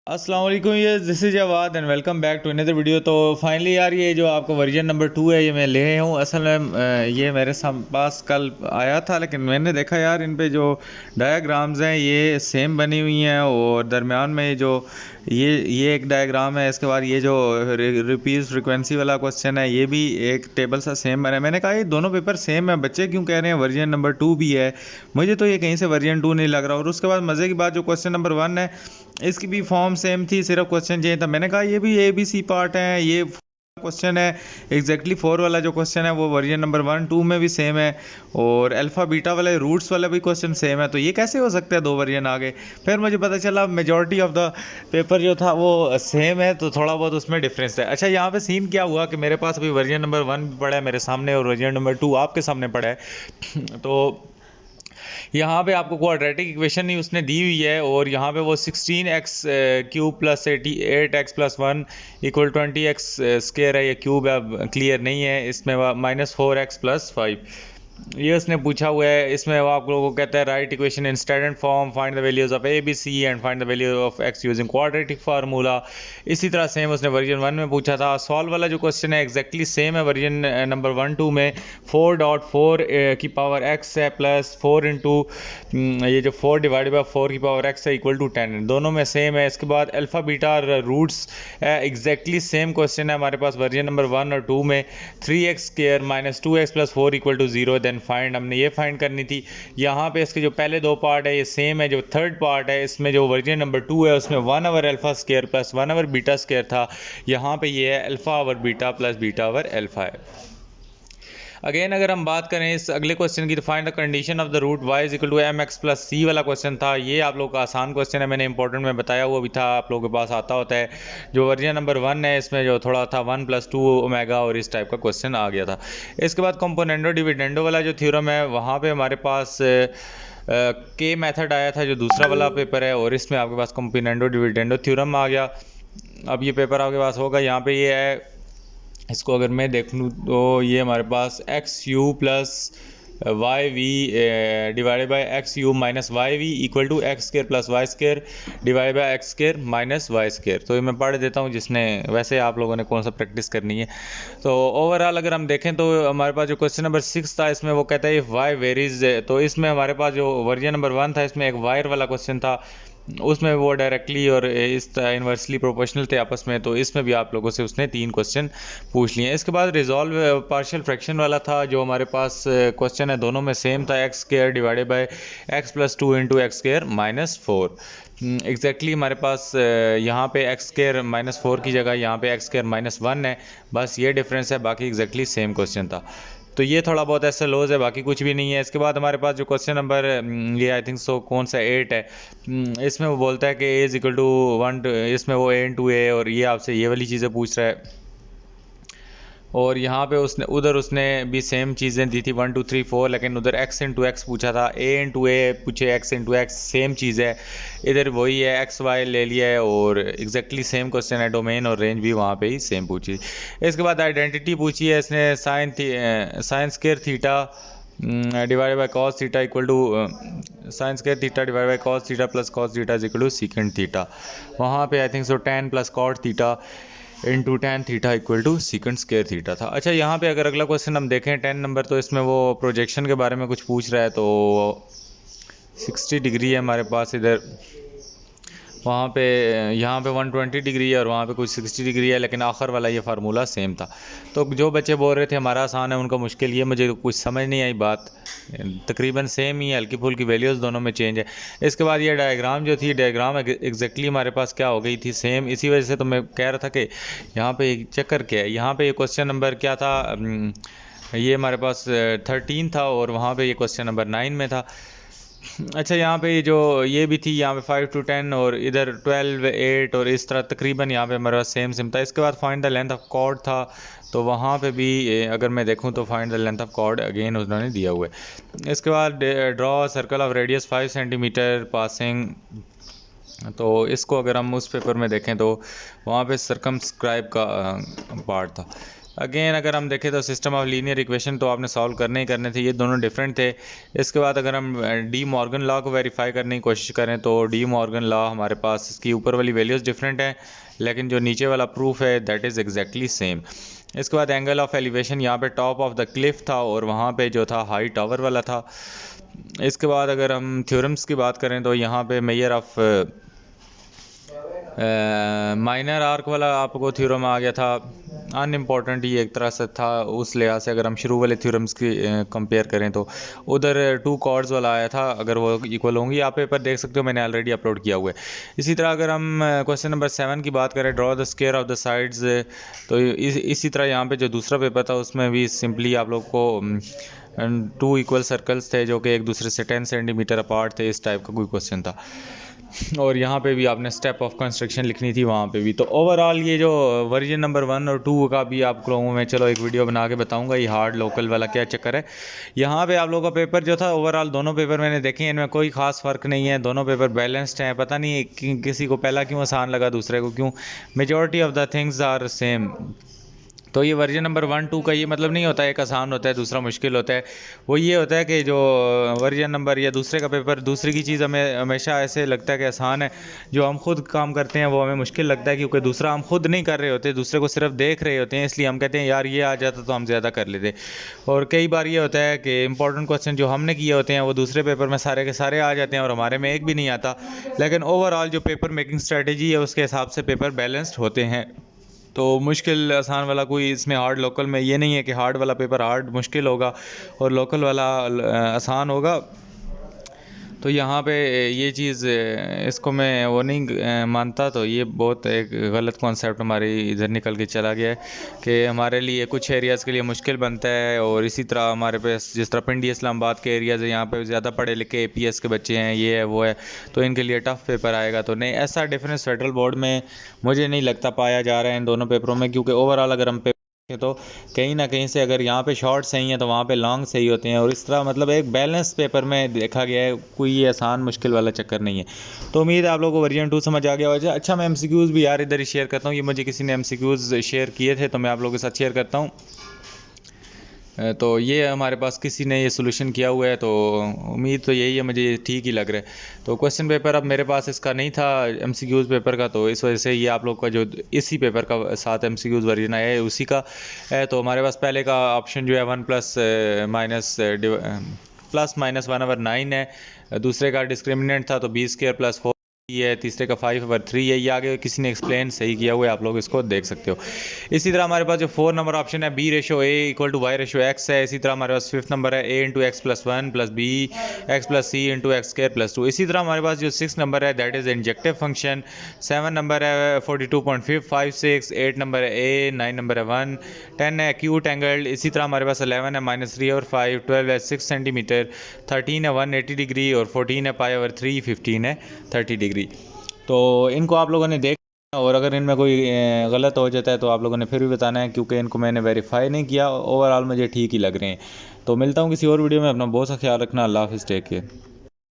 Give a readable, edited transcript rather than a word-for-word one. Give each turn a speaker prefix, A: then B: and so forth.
A: अस्सलाम वालेकुम, ये this is Jawad and welcome back to another video. तो फाइनली यार ये जो आपका वर्जन नंबर 2 है ये मैं ले आया हूँ। असल में ये मेरे पास कल आया था, लेकिन मैंने देखा यार इन पे जो डायग्राम्स हैं ये सेम बनी हुई हैं और दरमियान में जो ये एक डायग्राम है, इसके बाद ये जो रिपीट फ्रिक्वेंसी वाला क्वेश्चन है ये भी एक टेबल सा सेम बना है। मैंने कहा ये दोनों पेपर सेम है, बच्चे क्यों कह रहे हैं वर्जन नंबर 2 भी है, मुझे तो ये कहीं से वर्जन 2 नहीं लग रहा। और उसके बाद मज़े की बात जो क्वेश्चन नंबर 1 है इसकी भी फॉर्म सेम थी, सिर्फ क्वेश्चन चेंज था। मैंने कहा ये भी ए बी सी पार्ट है, ये क्वेश्चन है एग्जैक्टली 4 वाला जो क्वेश्चन है वो वर्जन नंबर 1 2 में भी सेम है और अल्फ़ा बीटा वाले रूट्स वाला भी क्वेश्चन सेम है। तो ये कैसे हो सकता है दो वर्जन आगे? फिर मुझे पता चला मेजॉरिटी ऑफ द पेपर जो था वो सेम है, तो थोड़ा बहुत उसमें डिफरेंस है। अच्छा, यहाँ पे सीन क्या हुआ कि मेरे पास अभी वर्जन नंबर 1 पड़ा है मेरे सामने और वर्जन नंबर 2 आपके सामने पड़ा है। तो यहाँ पे आपको क्वाड्रेटिक इक्वेशन ही उसने दी हुई है और यहाँ पे वो 16x cube plus 88x plus 1 equal 20x square है। ये क्यूब अब क्लियर नहीं है, इसमें -4x प्लस 5 ये उसने पूछा हुआ है। इसमें वो आप लोगों को कहता है write equation in standard form, find the values of A B C and find the value of X using quadratic formula. इसी तरह सेम उसने वर्जन 1 में पूछा था। सॉल्व वाला जो क्वेश्चन है एग्जैक्टली सेम है वर्जन नंबर 1 2 में। 4.4 की पावर एक्स है प्लस 4 इंटू ये जो 4 डिवाइड बाई 4 की पावर एक्स है इक्वल टू 10, दोनों में सेम है। इसके बाद alpha beta roots exactly same question है हमारे पास वर्जन नंबर 1 और 2 में। 3x square minus 2x plus 4 equal to 0, then find, हमने ये फाइंड करनी थी। यहाँ पे इसके जो पहले दो पार्ट है ये सेम है, जो थर्ड पार्ट है इसमें जो वर्जन नंबर 2 है उसमें 1 over alpha square plus 1 over beta square था। यहाँ पे ये है alpha over beta plus beta over alpha है। अगेन अगर हम बात करें इस अगले क्वेश्चन की, तो find the condition of the root y is equal to M X plus C वाला क्वेश्चन था। ये आप लोग का आसान क्वेश्चन है, मैंने इंपॉर्टेंट में बताया हुआ भी था, आप लोगों के पास आता होता है। जो वर्जन नंबर 1 है इसमें जो थोड़ा था 1 + 2 ओमेगा और इस टाइप का क्वेश्चन आ गया था। इसके बाद कंपोनेंडो डिविडेंडो वाला जो थ्योरम है वहाँ पे हमारे पास के मेथड आया था जो दूसरा वाला पेपर है, और इसमें आपके पास कंपोनेंडो डिविडेंडो थ्योरम आ गया। अब ये पेपर आपके पास होगा, यहाँ पे ये है, इसको अगर मैं देख लूँ तो ये हमारे पास X U plus Y V divided by X U minus Y V equal to X square plus Y square divide by X square minus Y square. तो ये मैं पढ़ देता हूँ, जिसने वैसे आप लोगों ने कौन सा प्रैक्टिस करनी है। तो ओवरऑल अगर हम देखें तो हमारे पास जो क्वेश्चन नंबर 6 था इसमें वो कहता है इफ़ वाई वेरीज, तो इसमें हमारे पास जो वर्जन नंबर 1 था इसमें एक वायर वाला क्वेश्चन था, उसमें वो डायरेक्टली और इस इन्वर्सली प्रोपोर्शनल थे आपस में। तो इसमें भी आप लोगों से उसने 3 क्वेश्चन पूछ लिए। इसके बाद रिजॉल्व पार्शियल फ्रैक्शन वाला था जो हमारे पास क्वेश्चन है, दोनों में सेम था, x square divided by x plus 2 into x square minus 4। Exactly हमारे पास यहाँ पे एक्स स्क्वायर माइनस 4 की जगह यहाँ पे एक्स स्क्वायर माइनस 1 है, बस ये डिफरेंस है, बाकी एग्जैक्टली सेम क्वेश्चन था। तो ये थोड़ा बहुत ऐसा लॉज है, बाकी कुछ भी नहीं है। इसके बाद हमारे पास जो क्वेश्चन नंबर ये आई थिंक सो कौन सा 8 है, इसमें वो बोलता है कि ए इज इक्वल टू 1, इसमें वो ए इंटू ए, और ये आपसे ये वाली चीज़ें पूछ रहा है। और यहाँ पे उसने भी सेम चीज़ें दी थी 1 2 3 4, लेकिन उधर x इंटू एक्स पूछा था, a इंटू ए पूछे, x इंटू एक्स सेम चीज़ है, इधर वही है एक्स वाई ले लिया है और एग्जैक्टली सेम क्वेश्चन है। डोमेन और रेंज भी वहाँ पे ही सेम पूछी। इसके बाद आइडेंटिटी पूछी है इसने, sine square theta divide by cos theta equal to sine square theta divide by cos theta plus cos theta is equal to secant theta. वहाँ पे I think so 10 plus cot theta into ten theta equal to secant square theta था। अच्छा, यहाँ पे अगर अगला question हम देखें 10 नंबर, तो इसमें वो प्रोजेक्शन के बारे में कुछ पूछ रहा है। तो 60 डिग्री है हमारे पास इधर, वहाँ पे यहाँ पे 120 डिग्री है और वहाँ पे कुछ 60 डिग्री है, लेकिन आखिर वाला ये फार्मूला सेम था। तो जो बच्चे बोल रहे थे हमारा आसान है उनका मुश्किल, ये मुझे कुछ समझ नहीं आई बात, तकरीबन सेम ही है, हल्की फुल्की वैल्यूज़ दोनों में चेंज है। इसके बाद ये डायग्राम जो थी, डायग्राम एग्जैक्टली हमारे पास क्या हो गई थी, सेम। इसी वजह से तो मैं कह रहा था कि यहाँ पे एक चक्कर क्या है। यहाँ पे ये क्वेश्चन नंबर क्या था, ये हमारे पास 13 था और वहाँ पे ये क्वेश्चन नंबर 9 में था। अच्छा, यहाँ पे जो ये भी थी, यहाँ पे 5 to 10 और इधर 12 8 और इस तरह तकरीबन यहाँ पे हमारे पास सेम था। इसके बाद find the length of chord था, तो वहाँ पे भी अगर मैं देखूँ तो find the length of chord again उन्होंने दिया हुआ है। इसके बाद draw circle of radius 5 centimetre passing, तो इसको अगर हम उस पेपर में देखें तो वहाँ पे सर्कमस्क्राइब का पार्ट था। अगेन अगर हम देखें तो सिस्टम ऑफ लीनियर इक्वेशन तो आपने सॉल्व करने ही करने थे, ये दोनों डिफरेंट थे। इसके बाद अगर हम डी मॉर्गन लॉ को वेरीफाई करने की कोशिश करें तो डी मॉर्गन लॉ हमारे पास इसकी ऊपर वाली वैल्यूज़ डिफरेंट हैं, लेकिन जो नीचे वाला प्रूफ है दैट इज़ एग्जैक्टली सेम। इसके बाद एंगल ऑफ एलिवेशन, यहाँ पे टॉप ऑफ द क्लिफ था और वहाँ पे जो था हाई टावर वाला था। इसके बाद अगर हम थ्योरम्स की बात करें तो यहाँ पे मेजर ऑफ माइनर आर्क वाला आपको थ्योरम आ गया था, अनइम्पॉर्टेंट ही एक तरह से था उस लिहाज से। अगर हम शुरू वाले थ्योरम्स की कंपेयर करें तो उधर टू कॉर्ड्स वाला आया था, अगर वो इक्वल होंगी आप पेपर देख सकते हो, मैंने ऑलरेडी अपलोड किया हुआ है। इसी तरह अगर हम क्वेश्चन नंबर 7 की बात करें, draw the square of the sides, तो इसी तरह यहाँ पे जो दूसरा पेपर था उसमें भी सिंपली आप लोग को टू इक्वल सर्कल्स थे जो कि एक दूसरे से 10 सेंटीमीटर अपार्ट थे, इस टाइप का कोई क्वेश्चन था। और यहाँ पे भी आपने स्टेप ऑफ कंस्ट्रक्शन लिखनी थी वहाँ पे भी। तो ओवरऑल ये जो वर्जन नंबर 1 और 2 का भी आप लोगों में चलो एक वीडियो बना के बताऊँगा ये हार्ड लोकल वाला क्या चक्कर है। यहाँ पे आप लोगों का पेपर जो था ओवरऑल दोनों पेपर मैंने देखे हैं, इनमें कोई खास फ़र्क नहीं है, दोनों पेपर बैलेंस्ड हैं। पता नहीं किसी को पहला क्यों आसान लगा दूसरे को क्यों, majority of the things are same. तो ये वर्जन नंबर 1 2 का ये मतलब नहीं होता है एक आसान होता है दूसरा मुश्किल होता है, वो ये होता है कि जो वर्जन नंबर या दूसरे का पेपर दूसरे की चीज़ हमें हमेशा ऐसे लगता है कि आसान है, जो हम खुद काम करते हैं वो हमें मुश्किल लगता है, क्योंकि दूसरा हम खुद नहीं कर रहे होते, दूसरे को सिर्फ देख रहे होते हैं, इसलिए हम कहते हैं यार ये आ जाता तो हम ज़्यादा कर लेते। और कई बार ये होता है कि इंपॉर्टेंट क्वेश्चन जो हमने किए होते हैं वो दूसरे पेपर में सारे के सारे आ जाते हैं और हमारे में एक भी नहीं आता। लेकिन ओवरऑल जो पेपर मेकिंग स्ट्रेटजी है उसके हिसाब से पेपर बैलेंस्ड होते हैं। तो मुश्किल आसान वाला कोई इसमें हार्ड लोकल में ये नहीं है कि हार्ड वाला पेपर हार्ड मुश्किल होगा और लोकल वाला आसान होगा। तो यहाँ पे ये चीज़ इसको मैं वो नहीं मानता, तो ये बहुत एक गलत कॉन्सेप्ट हमारे इधर निकल के चला गया है कि हमारे लिए कुछ एरियाज़ के लिए मुश्किल बनता है, और इसी तरह हमारे पास जिस तरह पिंडी इस्लामाबाद के एरियाज़ है यहाँ पे ज़्यादा पढ़े लिखे APS के बच्चे हैं, ये है वो है, तो इनके लिए टफ़ पेपर आएगा। तो नहीं, ऐसा डिफरेंस फेडरल बोर्ड में मुझे नहीं लगता पाया जा रहा है इन दोनों पेपरों में, क्योंकि ओवरऑल अगर हम तो कहीं ना कहीं से अगर यहाँ पे शॉर्ट सही है तो वहाँ पे लॉन्ग सही होते हैं, और इस तरह मतलब एक बैलेंस पेपर में देखा गया है, कोई ये आसान मुश्किल वाला चक्कर नहीं है। तो उम्मीद है आप लोगों को वर्जन 2 समझ आ गया होगा। अच्छा, मैं MCQs भी यार इधर ही शेयर करता हूँ, ये मुझे किसी ने MCQs शेयर किए थे तो मैं आप लोगों के साथ शेयर करता हूँ। तो ये हमारे पास किसी ने ये सोल्यूशन किया हुआ है, तो उम्मीद तो यही है, मुझे ठीक ही लग रहा है। तो क्वेश्चन पेपर अब मेरे पास इसका नहीं था MCQs पेपर का, तो इस वजह से ये आप लोग का जो इसी पेपर का साथ MCQs वर्जन आया है उसी का है। तो हमारे पास पहले का ऑप्शन जो है 1 प्लस माइनस 1/9 है, दूसरे का डिस्क्रिमिनेंट था तो B² + 4 है, तीसरे का 5/3 है। ये आगे किसी ने एक्सप्लेन सही किया हुआ है, आप लोग इसको देख सकते हो। इसी तरह हमारे पास जो 4 नंबर ऑप्शन है B/A = Y/X है। इसी तरह हमारे पास 5th नंबर है A × X + 1 + B X + C × X² + 2। इसी तरह हमारे पास जो 6 नंबर है that is injective function. 7 number है 42.56, 8 नंबर है A, 9 नंबर है 1, 10 है एक्यूट एंगल। इसी तरह हमारे पास 11 है -3 और 5, 12 है 6 सेंटीमीटर, 13 है 180 डिग्री और 14 है π/3, 15 है 30 डिग्री। तो इनको आप लोगों ने देख, और अगर इनमें कोई गलत हो जाता है तो आप लोगों ने फिर भी बताना है, क्योंकि इनको मैंने वेरीफाई नहीं किया, ओवरऑल मुझे ठीक ही लग रहे हैं। तो मिलता हूँ किसी और वीडियो में, अपना बहुत सा ख्याल रखना, अल्लाह हाफ़िज़, टेक केयर।